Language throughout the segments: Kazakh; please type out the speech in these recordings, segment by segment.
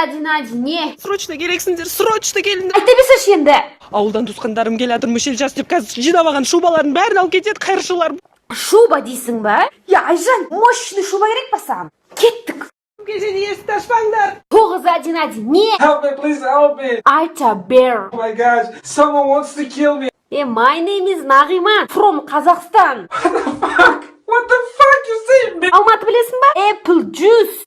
911 не? Срочно керексіңдер, срочно келіңдер. Айта берсеңші енді. Ауылдан туысқандарым келатырмыш, ел жас деп қазір жинап алған шубаларын бәрін алып кетеді, қайыршылар. Шуба дейсің ба? Я, Айжан, мощный шуба керек па саған? Кеттік. Кешені есікті ашпаңдар. 911 не? Help me, please help me. Айта бер. Oh my gosh, someone wants to kill me. My name is Нағима from Қазақстан. What the fuck you say, man? Алматы білесің ба? Apple juice.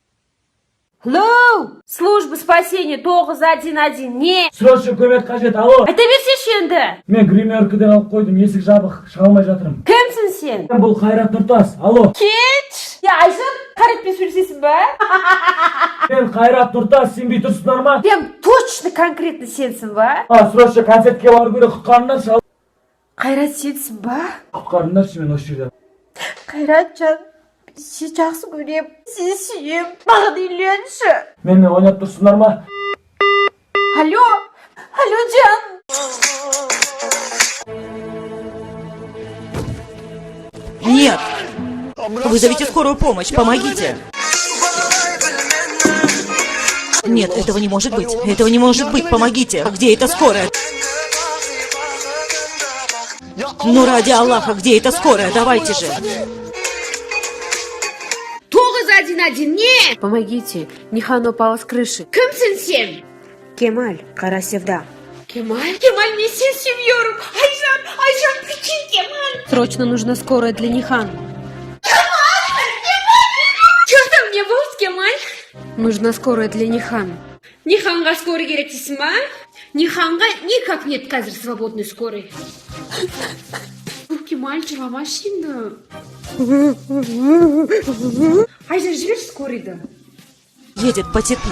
Hello, служба спасения 911 не? Срочно көмек қажет, алло. Айта берсеңші енді. Мен гримеркіде қалып қойдым, есік жабық, шыға алмай жатырмын. Кімсің сен? Бұл Қайрат Нұртас, алло. Кетш. Я, Айжан, Қайратпен сөйлесесің ба? Мен Қайрат Нұртас, сенбей тұрсыңдар ма? Прям точно конкретно сенсің ба? Срочно концертке бару керек, құтқарыңдаршы, ал. Қайрат сенсің ба? Құтқарыңдаршы, мен осы жерде. Қайратжан, сені жақсы көрем, сені сүйем, маған үйленші. Менімен ойнап тұрсыңдар ма? Алло, алло, Жан. Нет! Вызовите скорую помощь, помогите! Нет, этого не может быть. Этого не может быть, помогите! Где эта скорая? Ну ради Аллаха, где эта скорая? Давайте же! 911 не? Помогите, Нихан упала с крыши. Кімсің сен? Кемаль, Карасевда. Кемаль, мен сен сүйем. Айжан, прикинь, Кемаль. Срочно нужна скорая для Нихан. Что там не был с Кемаль? Нужна скорая для Нихан. Ниханға скорый керек дейсің ба? Ниханға никак нет қазір свободной скорой. Кемаль, жыламашы енді. Айжан, жіберші скорыйды. Едет, потерпи.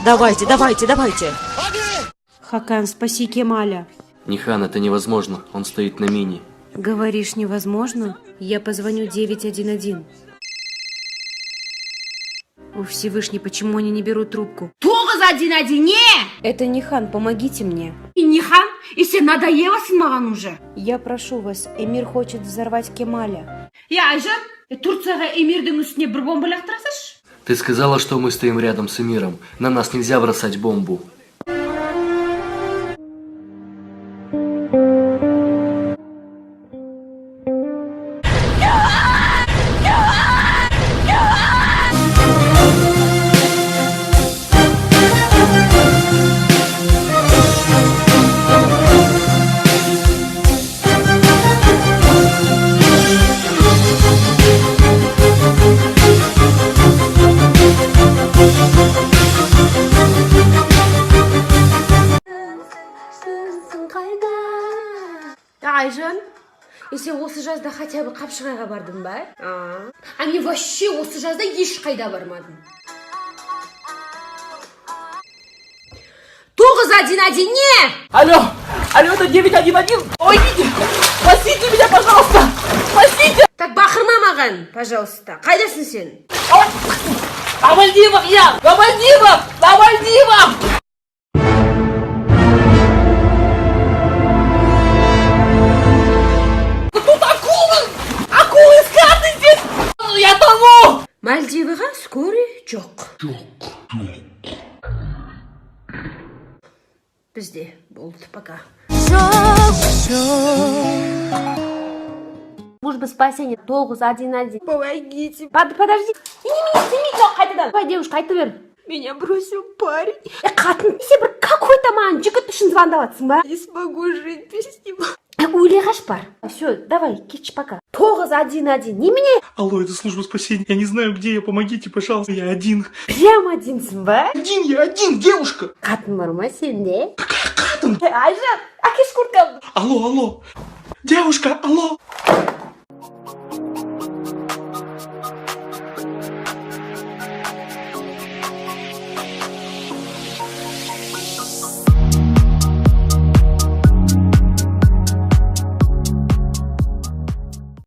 Давайте, давайте, давайте. Хакан, спаси Кемаля. Нихан, это невозможно. Он стоит на мине. Говоришь, невозможно? Я позвоню 911. О, Всевышний, почему они не берут трубку? 911 не? Это Нихан, помогите мне. И Нихан, и сен надоелосың маған уже. Я прошу вас, Эмир хочет взорвать Кемаля. Я, Айжан, Турцияға эмирдің үстіне бір бомба лақтырасаш? Ты сказала, что мы стоим рядом с Эмиром. На нас нельзя бросать бомбу. Айжан, сен осы жазда хотя бы Қапшығайға бардың ба? А мен вообще осы жазда ешқайда бармадым. 911 не? Алло, это 911. Помогите, спасите меня, пожалуйста, спасите. Так бақырма маған, пожалуйста. Қайдасың сен? На Мальдивах я, на Мальдивах. Акулы скаты здесь! Я тону! Мальдивыға скорый жоқ. Бізде болды, пока. Служба спасения 911. Помогите. Подожди. Не, жоқ, қайтадан. Давай, девушка, айта бер. Меня бросил парень. Қатын, сен бір какой-то маған жігіт үшін звондаватсың ба? Не смогу жить без него. Ойлағаш бар. Все, давай, кетші пока. 911, немене? Алло, это служба спасения. Я не знаю, где я. Помогите, пожалуйста. Я один. Прям одинсың ба? Я один, девушка. Қатын бар ма сенде? Какая катын? Айжан, әкеш курткамды. Алло. Девушка, алло.